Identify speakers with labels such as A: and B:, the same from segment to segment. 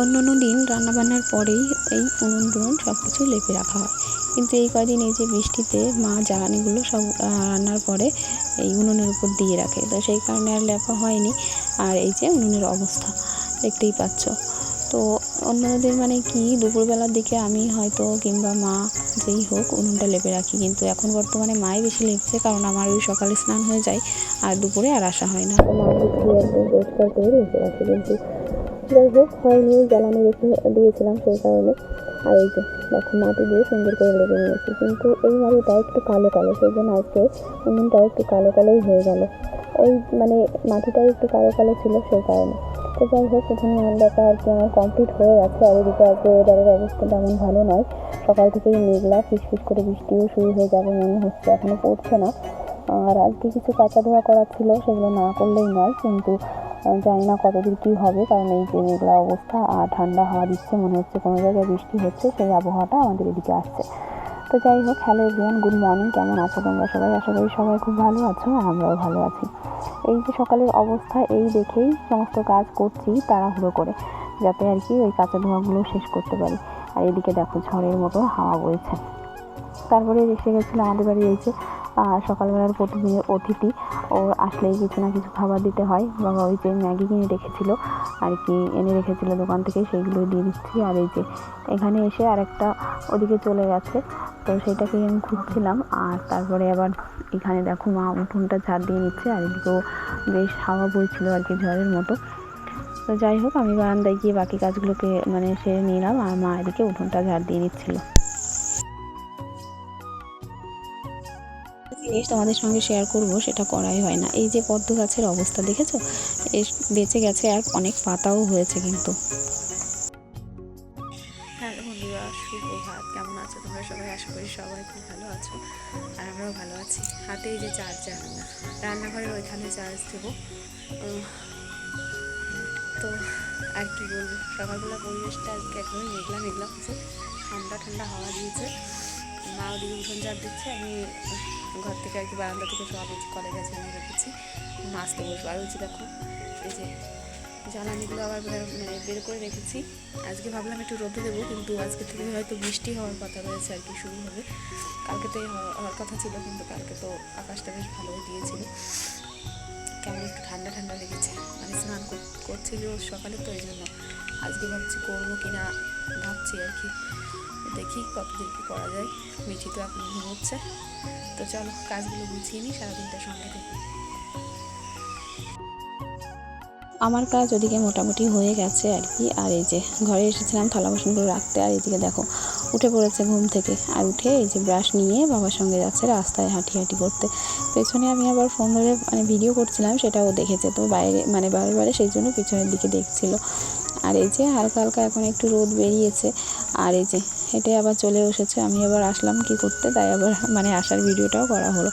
A: অন্য দিন রান্নাবান্নার পরেই এই উনুন টুনুন সব কিছু লেপে রাখা হয়, কিন্তু এই কদিন এই যে বৃষ্টিতে মা জ্বালানিগুলো সব রান্নার পরে এই উনুনের উপর দিয়ে রাখে, তো সেই কারণে আর লেপা হয়নি। আর এই যে উনুনের অবস্থা দেখতেই পাচ্ছ। তো অন্যদের মানে কি দুপুরবেলার দিকে আমি হয়তো কিংবা মা যেই হোক উনুনটা লেপে রাখি, কিন্তু এখন বর্তমানে মাই বেশি লেপছে, কারণ আমার ওই সকালে স্নান হয়ে যায় আর দুপুরে আর আসা হয় না। তো মা গুছিয়ে একদম পরিষ্কার করে লেপে রাখি, কিন্তু যাই হোক হয়নি, জ্বালানি রেখে দিয়েছিলাম সেই কারণে। আর এই যে দেখো মাটি দিয়ে সুন্দর করে লেগে নিয়েছি, কিন্তু এই মাটিটা একটু কালো কালো, সেই জন্য আজকে উনুনটাও একটু কালো কালোই হয়ে গেল। ওই মানে মাটিটাই একটু কালো কালো ছিল সেই কারণে। তো যাই হোক উঠোন দেখা আর কি আমার কমপ্লিট হয়ে গেছে। আর এদিকে আজকে ওয়েদারের অবস্থা তেমন ভালো নয়, সকাল থেকেই মেঘলা, ফিসফিস করে বৃষ্টিও শুরু হয়ে যাবে মনে হচ্ছে, এখনো পড়ছে না। আর আজকে কিছু কাঁচা ধোয়া করার ছিল, সেগুলো না করলেই নয়, কিন্তু জানি না কতদূর কী হবে, কারণ এই যে মেঘলা অবস্থা আর ঠান্ডা হাওয়া দিচ্ছে, মনে হচ্ছে কোনো জায়গায় বৃষ্টি হচ্ছে, সেই আবহাওয়াটা আমাদের এদিকে আসছে। তো যাই হোক, হ্যালো এভরিওয়ান, গুড মর্নিং। কেমন আছো তোমরা সবাই? আশা করি সবাই খুব ভালো আছো, আর আমরাও ভালো আছি। এই যে সকালের অবস্থা, এই দেখেই সমস্ত কাজ করছি তাড়াহুড়ো করে, যাতে আর কি ওই কাঁচা ধোয়াগুলো শেষ করতে পারি। আর এদিকে দেখো ঝড়ের মতো হাওয়া বইছে। তারপরে এসে গেছিলো আমাদের বাড়ি এই যে সকালবেলার প্রতিদিনের অতিথি, ও আসলেই কিছু না কিছু খাবার দিতে হয়। বাবা ওই যে ম্যাগি কিনে রেখেছিলো আর কি, এনে রেখেছিলো দোকান থেকে, সেইগুলো দিয়ে দিচ্ছি। আর এই যে এখানে এসে আরেকটা ওদিকে চলে গেছে, তো সেটাকে আমি খুঁজছিলাম। আর তারপরে আবার এখানে দেখো মা উঠোনটা ঝাড় দিয়ে নিচ্ছে, আর এদিকেও বেশ হাওয়া বইছিল আর কি ঝড়ের মতো। তো যাই হোক আমি বারান্দায় গিয়ে বাকি কাজগুলোকে মানে সেরে নিলাম, আর মা এদিকে উঠোনটা ঝাড় দিয়ে নিচ্ছিল। জিনিস তোমাদের সঙ্গে শেয়ার করব, সেটা করাই হয় না। এই যে পদ্ম গাছের অবস্থা দেখেছো, বেঁচে গেছে আর অনেক পাতাও হয়েছে কিন্তু। হ্যালো বন্ধুরা, সুপ্রভাত। কেমন আছো তোমরা সবাই? আশা করি সবাই খুব ভালো আছো, আর আমরাও ভালো আছি। হাতে এই যে চার্জার, রান্নাঘরের ওইখানে চার্জ দেবো। তো আর কি বলবো, সকালবেলা পরিবেশটা আজকে একদমই মেঘলা মেঘলা হচ্ছে, ঠান্ডা ঠান্ডা হাওয়া দিয়েছে। মা ওদিকে উঠোন ঝাড় দিচ্ছে, আমি ঘর থেকে আর কি বারান্দা থেকে সব এই কলে গেছে আমি রেখেছি, মাছতে বসবো। আর হচ্ছে দেখো এই যে জ্বালানিগুলো আবার মানে বের করে রেখেছি। আজকে ভাবলাম একটু রোদে দেবো, কিন্তু আজকে থেকে হয়তো বৃষ্টি হওয়ার কথা রয়েছে আর কি, শুরু হবে। কালকে তো হওয়ার কথা ছিল, কিন্তু কালকে তো আকাশটা বেশ ভালোই দিয়েছিল, কেমন একটু ঠান্ডা ঠান্ডা লেগেছে, মানে স্নান করছে রোজ সকালে, তো এই জন্য আজকে ভাবছি করবো কি না ভাবছি আর কি, দেখি কতদূর কী করা যায়। মিঠি তো এখন ঘুমোচ্ছে, তো চলো কাজগুলো গুছিয়ে নিই, সারাদিনটার সঙ্গে দেখি। আমার কাজ ওদিকে মোটামুটি হয়ে গেছে আর কি। আর এই যে ঘরে এসেছিলাম থালা বাসনগুলো রাখতে, আর এদিকে দেখো উঠে পড়েছে ঘুম থেকে, আর উঠে এই যে ব্রাশ নিয়ে বাবার সঙ্গে যাচ্ছে রাস্তায় হাঁটি করতে। পেছনে আমি আবার ফোন ধরে মানে ভিডিও করছিলাম, সেটাও দেখেছে, তো বাইরে মানে বারে সেই জন্য পিছনের দিকে দেখছিল। আর এই যে হালকা হালকা এখন একটু রোদ বেরিয়েছে, আর এই যে হেঁটে আবার চলে এসেছে। আমি আবার আসলাম কি করতে, তাই আবার মানে আসার ভিডিওটাও করা হলো।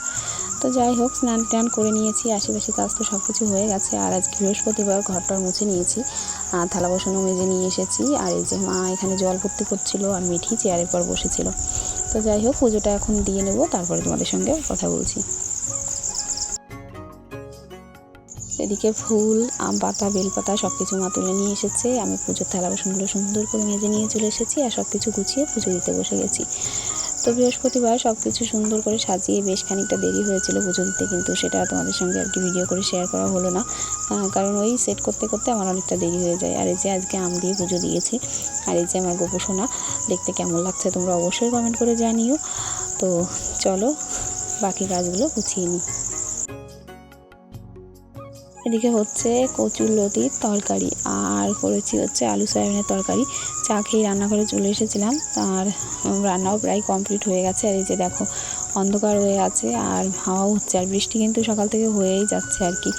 A: তো যাই হোক, স্নান টান করে নিয়েছি, আশেপাশে কাজ তো সব কিছু হয়ে গেছে। আর আজকে বৃহস্পতিবার, ঘরটার মুছে নিয়েছি, থালা বাসনও মেজে নিয়ে এসেছি। আর এই যে মা এখানে জল ভর্তি করছিল, আর মিঠি চেয়ারের পর বসেছিল। তো যাই হোক, পুজোটা এখন দিয়ে নেব, তারপরে তোমাদের সঙ্গে কথা বলছি। এদিকে ফুল, আম পাতা, বেলপাতা সব কিছু মা তুলে নিয়ে এসেছে। আমি পুজোর থালা বাসনগুলো সুন্দর করে মেজে নিয়ে চলে এসেছি, আর সব কিছু গুছিয়ে পুজো দিতে বসে গেছি। তো বৃহস্পতিবার সব কিছু সুন্দর করে সাজিয়ে বেশ খানিকটা দেরি হয়েছিল পুজো দিতে, কিন্তু সেটা তোমাদের সঙ্গে আর কি ভিডিও করে শেয়ার করা হলো না, কারণ ওই সেট করতে করতে আমার অনেকটা দেরি হয়ে যায়। আর এই যে আজকে আম দিয়ে পুজো দিয়েছি। আর এই যে আমার গোপু সোনা, দেখতে কেমন লাগছে তোমরা অবশ্যই কমেন্ট করে জানিও। তো চলো বাকি কাজগুলো গুছিয়ে নিই। এদিকে হচ্ছে কচুরলতির তরকারি, আর করেছি হচ্ছে আলু সয়াবিনের তরকারি। চা খেয়ে রান্নাঘরে চলে এসেছিলাম, আর রান্নাও প্রায় কমপ্লিট হয়ে গেছে। আর এই যে দেখো অন্ধকার হয়ে আছে, আর হাওয়াও হচ্ছে, আর বৃষ্টি কিন্তু সকাল থেকে হয়েই যাচ্ছে আর কি।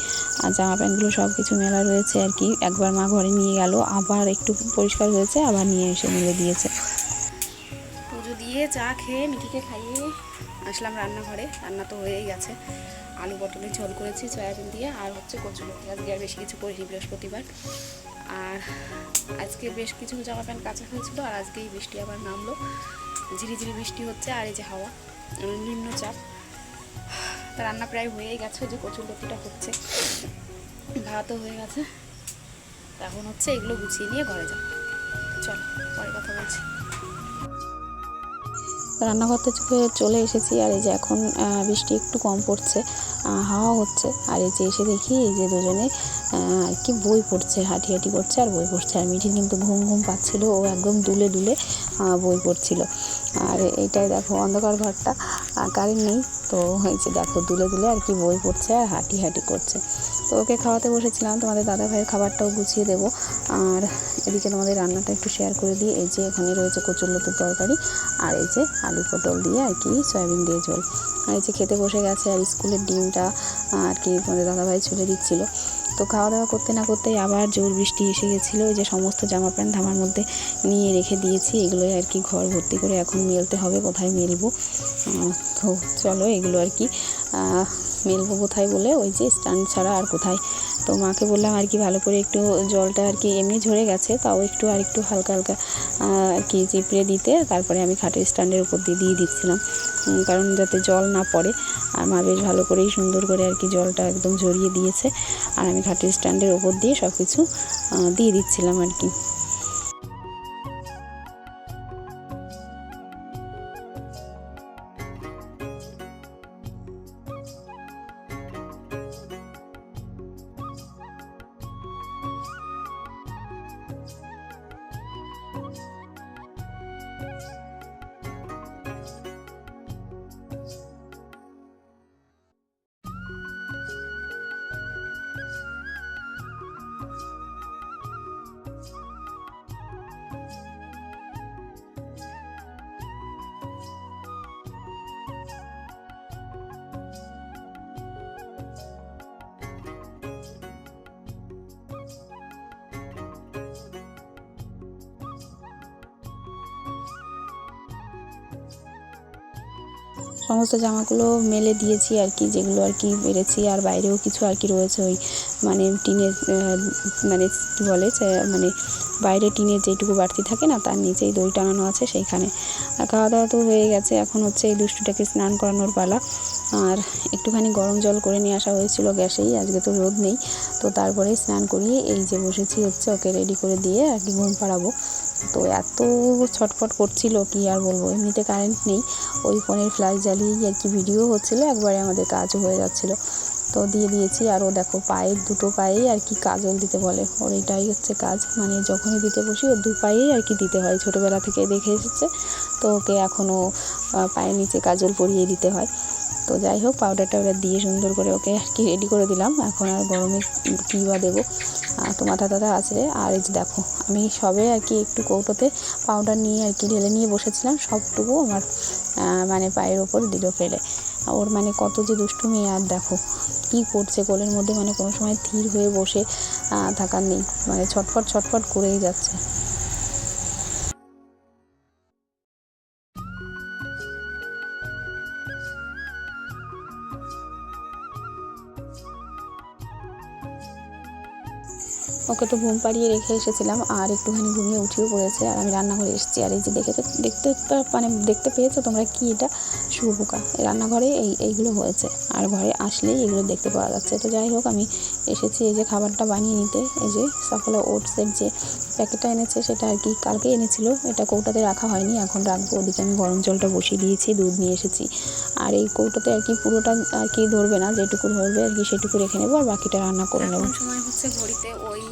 A: আর জামা প্যান্টগুলো সব কিছু মেলা রয়েছে আর কি। একবার মা ঘরে নিয়ে গেল, আবার একটু পরিষ্কার হয়েছে, আবার নিয়ে এসে মেলে দিয়েছে। পুজো দিয়ে চা খেয়ে মিঠিকে খাইয়ে আসলাম রান্নাঘরে। রান্না তো হয়েই গেছে, আলু পটলের ঝোল করেছি সয়াবিন দিয়ে, আর হচ্ছে কচুরলতি। আজকে আর বেশি কিছু করিনি, বৃহস্পতিবার। আর আজকে বেশ কিছু জামা প্যান্ট কাঁচা হয়েছিল, আর আজকেই বৃষ্টি আবার নামলো, ঝিরিঝিরি বৃষ্টি হচ্ছে। আর এই যে হাওয়া, নিম্নচাপ। তা রান্না প্রায় হয়েই গেছে, যে কচুরলতিটা হচ্ছে, ভাতও হয়ে গেছে। এখন হচ্ছে এগুলো গুছিয়ে নিয়ে ঘরে যাব। চলো পরে কথা বলছি। রান্নাঘর থেকে চলে এসেছি, আর এই যে এখন বৃষ্টি একটু কম পড়ছে, হাওয়া হচ্ছে। আর এই যে এসে দেখি এই যে দুজনে আর কি বই পড়ছে, হাঁটি করছে আর বই পড়ছে। আর মিঠি কিন্তু ঘুম ঘুম পাচ্ছিল, ও একদম দুলে দুলে বই পড়ছিল। আর এইটাই দেখো অন্ধকার ঘরটা, কারেন্ট নেই, তো এই যে দেখো দুলে দুলে আর কি বই পড়ছে আর হাঁটি করছে। তো ওকে খাওয়াতে বসেছিলাম, তোমাদের দাদা ভাইয়ের খাবারটাও গুছিয়ে দেবো। আর এদিকে তোমাদের রান্নাটা একটু শেয়ার করে দিই। এই যে এখানে রয়েছে কচুরলতির তরকারি, আর এই যে আলু পটল দিয়ে আর কি সয়াবিন দিয়ে ঝোল। আর এই যে খেতে বসে গেছে, আর স্কুলের ডিমটা আর কি তোমাদের দাদাভাই ছুলে দিচ্ছিলো। তো খাওয়া দাওয়া করতে না করতেই আবার জোর বৃষ্টি এসে গেছিলো। এই যে সমস্ত জামা প্যান্ট ধামার মধ্যে নিয়ে রেখে দিয়েছি, এগুলোই আর কি ঘর ভর্তি করে এখন মেলতে হবে। কোথায় মেলবো, তো চলো এগুলো আর কি মেলবো কোথায় বলে, ওই যে স্ট্যান্ড ছাড়া আর কোথায়। তো মাকে বললাম আর কি ভালো করে একটু জলটা আর কি এমনি ঝরে গেছে, তাও একটু আর একটু হালকা হালকা আর কি চিপড়ে দিতে। তারপরে আমি খাটের স্ট্যান্ডের উপর দিয়ে দিচ্ছিলাম, কারণ যাতে জল না পড়ে। আর মা বেশ ভালো করেই সুন্দর করে আর কি জলটা একদম ঝরিয়ে দিয়েছে। আর আমি খাটের স্ট্যান্ডের ওপর দিয়ে সব কিছু দিয়ে দিচ্ছিলাম আর কি। সমস্ত জামাগুলো মেলে দিয়েছি আর কি, যেগুলো আর কি পেরেছি। আর বাইরেও কিছু আর কি রয়েছে, ওই মানে টিনের মানে কী বলে মানে বাইরে টিনের যেটুকু বাড়তি থাকে না, তার নিচেই দড়ি টাঙানো আছে সেইখানে। আর খাওয়া দাওয়া তো হয়ে গেছে, এখন হচ্ছে এই দুষ্টুটাকে স্নান করানোর পালা। আর একটুখানি গরম জল করে নিয়ে আসা হয়েছিল গ্যাসেই, আজকে তো রোদ নেই। তো তারপরেই স্নান করিয়ে এই যে বসেছি হচ্ছে ওকে রেডি করে দিয়ে আর কি ঘুম পাড়াবো। তো এত ছটফট করছিল কি আর বলবো, এমনিতে কারেন্ট নেই, ওই ফোনের ফ্ল্যাশ জ্বালিয়েই আর কি ভিডিও হচ্ছিলো, একবারে আমাদের কাজও হয়ে যাচ্ছিলো। তো দিয়ে দিয়েছি। আর ও দেখো পায়ের দুটো পায়েই আর কি কাজল দিতে বলে, ওর এটাই হচ্ছে কাজ, মানে যখনই দিতে বসি ওর দু পায়েই আর কি দিতে হয়, ছোটোবেলা থেকে দেখে এসেছে। তো ওকে এখনও পায়ের নিচে কাজল পরিয়ে দিতে হয়। তো যাই হোক পাউডার টাউডার দিয়ে সুন্দর করে ওকে আর কি রেডি করে দিলাম। এখন আর গরমে কী বা দেবো, তো মাথা টাথা আছড়ে। আর এই যে দেখো আমি সবে আর কি একটু কৌটোতে পাউডার নিয়ে আর কি ঢেলে নিয়ে বসেছিলাম, সবটুকু আমার মানে পায়ের ওপর দিল ফেলে। ওর মানে কত যে দুষ্টুমি, আর দেখো কী করছে কোলের মধ্যে, মানে কোনো সময় স্থির হয়ে বসে থাকার নেই, মানে ছটফট করেই যাচ্ছে। ওকে তো ঘুম পাড়িয়ে রেখে এসেছিলাম, আর একটুখানি ঘুমিয়ে উঠেও পড়েছে। আর আমি রান্নাঘরে এসেছি, আর এই যে দেখতে পেয়েছো তোমরা কি, এটা শুঁয়োপোকা রান্নাঘরে এইগুলো হয়েছে। আর ঘরে আসলেই এগুলো দেখতে পাওয়া যাচ্ছে। তো যাই হোক আমি এসেছি এই যে খাবারটা বানিয়ে নিতে। এই যে সাফলা ওটসের যে প্যাকেটটা এনেছে সেটা আর কি কালকে এনেছিল, এটা কৌটাতে রাখা হয়নি, এখন রাখবো। ওদিকে আমি গরম জলটা বসিয়ে দিয়েছি, দুধ নিয়ে এসেছি। আর এই কৌটাতে আর কি পুরোটা আর কি ধরবে না, যেটুকু ধরবে আর কি সেটুকু রেখে নেবো, আর বাকিটা রান্না করে নেবো। সময় হচ্ছে ঘড়িতে ওই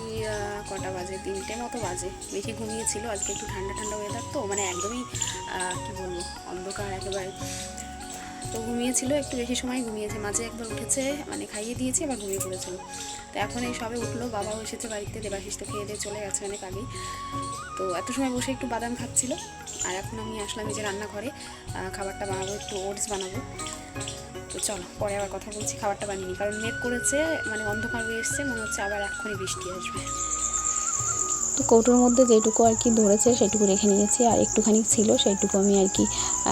A: কটা বাজে, 3টে মতো বাজে। বেশি ঘুমিয়েছিল, আজকে একটু ঠান্ডা ওয়েদার, তো মানে একদমই কী বলবো অন্ধকার একেবারে। তো ঘুমিয়েছিল, একটু বেশি সময় ঘুমিয়েছে, মাঝে একবার উঠেছে, মানে খাইয়ে দিয়েছি আবার ঘুমিয়ে পড়েছিল। তো এখন এই সবে উঠলো, বাবাও এসেছে বাড়িতে, দেবাশিস তো খেয়ে দিয়ে চলে গেছে অনেক আগেই। তো এত সময় বসে একটু বাদাম খাচ্ছিল। আর এখন আমি আসলাম এই যে রান্নাঘরে, খাবারটা বানাবো, একটু ওটস বানাবো। তো চলো পরে আবার কথা বলছি, খাবারটা বানিয়ে নিই, কারণ মেঘ করেছে, মানে অন্ধকার হয়ে এসছে, মনে হচ্ছে আবার এক্ষুনি বৃষ্টি আসবে। তো কৌটোর মধ্যে যেটুকু আর কি ধরেছে সেটুকু রেখে নিয়েছি, আর একটুখানি ছিল সেইটুকু আমি আর কি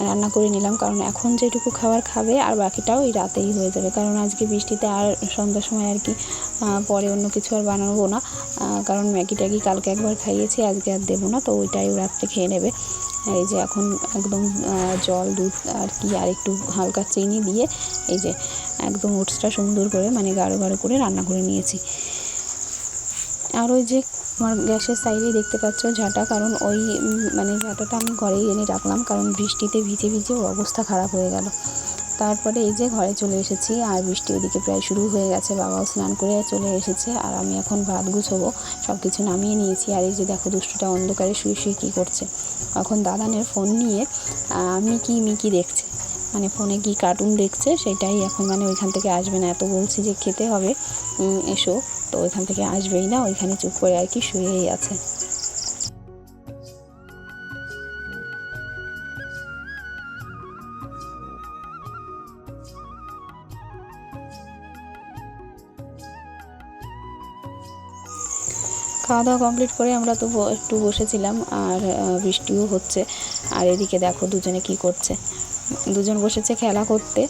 A: রান্না করে নিলাম, কারণ এখন যেটুকু খাবার খাবে আর বাকিটাও এই রাতেই হয়ে যাবে, কারণ আজকে বৃষ্টিতে আর সন্ধ্যার সময় আর কি পরে অন্য কিছু আর বানাবো না, কারণ ম্যাগি ট্যাগি কালকে একবার খাইয়েছি, আজকে আর দেবো না, তো ওইটাই ও রাত্রে খেয়ে নেবে। আর এই যে এখন একদম জল দুধ আর কি আর একটু হালকা চিনি দিয়ে এই যে একদম ওটসটা সুন্দর করে মানে গাঢ় করে রান্না করে নিয়েছি। আর ওই যে আমার গ্যাসের সাইডেই দেখতে পাচ্ছ ঝাঁটা, কারণ ওই মানে ঝাঁটাটা আমি ঘরেই এনে রাখলাম, কারণ বৃষ্টিতে ভিজে ভিজে ওর অবস্থা খারাপ হয়ে গেল। তারপরে এই যে ঘরে চলে এসেছি, আর বৃষ্টি ওদিকে প্রায় শুরু হয়ে গেছে। বাবাও স্নান করে চলে এসেছে, আর আমি এখন ভাত গুছোবো। সব কিছু নামিয়ে নিয়েছি। আর এই যে দেখো দুষ্টুটা অন্ধকারে শুয়ে শুয়ে কী করছে। এখন দাদানের ফোন নিয়ে মিকি দেখছে, মানে ফোনে কি কার্টুন দেখছে, সেটাই এখন মানে ওইখান থেকে আসবে না। এত বলছি যে খেতে হবে এসো, তো ওইখান থেকে আসবেই না, ওইখানে চুপ করে আর কি শুয়েই আছে। খাওয়া দাওয়া কমপ্লিট করে আমরা তো একটু বসেছিলাম, আর বৃষ্টিও হচ্ছে। আর এদিকে দেখো দুজনে কি করছে, দুজন বসেছে খেলা করতে,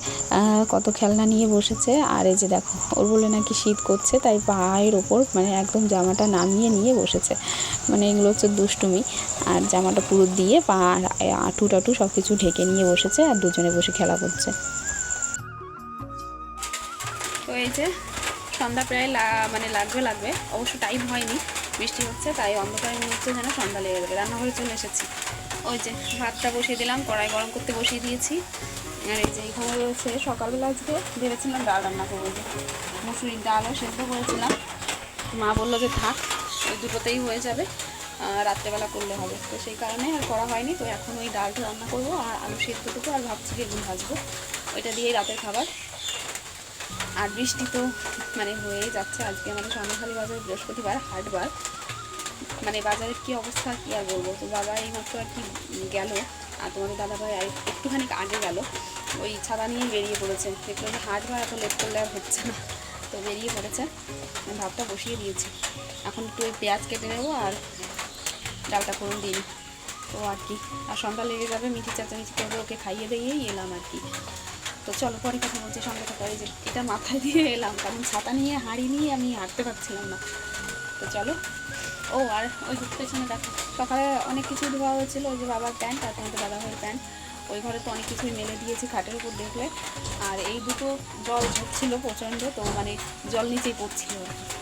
A: কত খেলনা নিয়ে বসেছে। আর এই যে দেখো ওর বলে নাকি শীত করছে, তাই পায়ের ওপর মানে একদম জামাটা নামিয়ে নিয়ে বসেছে। মানে এগুলো হচ্ছে দুষ্টুমি। আর জামাটা পুরো দিয়ে পা আঁটু টাটু সব কিছু ঢেকে নিয়ে বসেছে, আর দুজনে বসে খেলা করছে। তো এই যে সন্ধ্যা প্রায় মানে লাগবে, অবশ্য টাইম হয়নি, বৃষ্টি হচ্ছে তাই অন্ধকারে মনে হচ্ছে যেন সন্ধ্যা লেগে যাবে। রান্নাঘরে চলে এসেছি, ওই যে ভাতটা বসিয়ে দিলাম, কড়াই গরম করতে বসিয়ে দিয়েছি। আর এই যে এখানে রয়েছে সকালবেলা আজকে ভেবেছিলাম ডাল রান্না করবো, যে মুসুরির ডালও সেদ্ধ করেছিলাম, মা বললো যে থাক ওই দুটোতেই হয়ে যাবে, রাত্রেবেলা করলে হবে, তো সেই কারণে আর করা হয়নি। তো এখন ওই ডালটা রান্না করবো, আর আলু সেদ্ধটুকু আর ভাবছি বেগুন ভাজবো, ওইটা দিয়েই রাতের খাবার। আর বৃষ্টি তো মানে হয়েই যাচ্ছে। আজকে আমাদের সন্ধ্যাখালী বাজার বৃহস্পতিবার হাটবার, মানে বাজারের কী অবস্থা কী আর বলবো। তো বাবা এইমাত্র আর কি গেল, আর তোমাদের দাদাভাই আর একটুখানি আগে গেল, ওই ছাতা নিয়েই বেরিয়ে পড়েছে। দেখলো যে হাটবার এত লেট করলে আর হচ্ছে না, তো বেরিয়ে পড়েছে। ভাতটা বসিয়ে দিয়েছি, এখন একটু ওই পেঁয়াজ কেটে নেবো আর ডালটা ফোড়ন দিই, তো আর কি। আর সন্ধ্যা লেগে যাবে, মিঠি চাচামিচি করবে, ওকে খাইয়ে দিয়েই এলাম আর কি। তো চলো পরে কথা বলছি, সঙ্গে কথা। এই যে এটা মাথায় দিয়ে এলাম, কারণ ছাতা নিয়ে হাঁড়ি নিয়ে আমি হাঁটতে পারছিলাম না। তো চলো। ও আর ওই পেছনে দেখো সকালে অনেক কিছুই ধোয়া হয়েছিল, ওই যে বাবার প্যান্ট আর তোমাদের দাদাভাইয়ের প্যান্ট, ওই ঘরে তো অনেক কিছুই মেলে দিয়েছি খাটের উপর দেখলে। আর এই দুটো জল ঝরছিল প্রচণ্ড, তো মানে জল নিচেই পড়ছিল,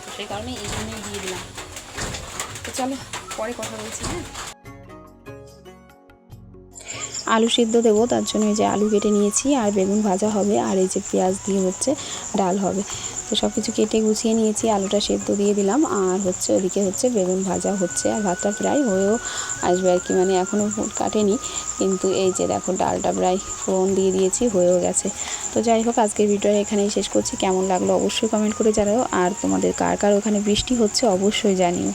A: তো সেই কারণে এই জন্যই দিয়ে দিলাম। তো চলো পরে কথা বলছি। হ্যাঁ, আলু সিদ্ধ দেবো, তার জন্য এই যে আলু কেটে নিয়েছি, আর বেগুন ভাজা হবে, আর এই যে পেঁয়াজ দিয়ে হচ্ছে ডাল হবে। তো সব কিছু কেটে গুছিয়ে নিয়েছি, আলুটা সেদ্ধ দিয়ে দিলাম, আর হচ্ছে ওদিকে হচ্ছে বেগুন ভাজা হচ্ছে, আর ভাতটা প্রায় হয়েও আসবে আর কি, মানে এখনও কাটেনি, কিন্তু এই যে দেখো ডালটা প্রায় ফোড়ন দিয়ে দিয়েছি, হয়েও গেছে। তো যাই হোক, আজকের ভিডিওটা এখানেই শেষ করছি। কেমন লাগলো অবশ্যই কমেন্ট করে জানাও, আর তোমাদের কার কার ওখানে বৃষ্টি হচ্ছে অবশ্যই জানিও।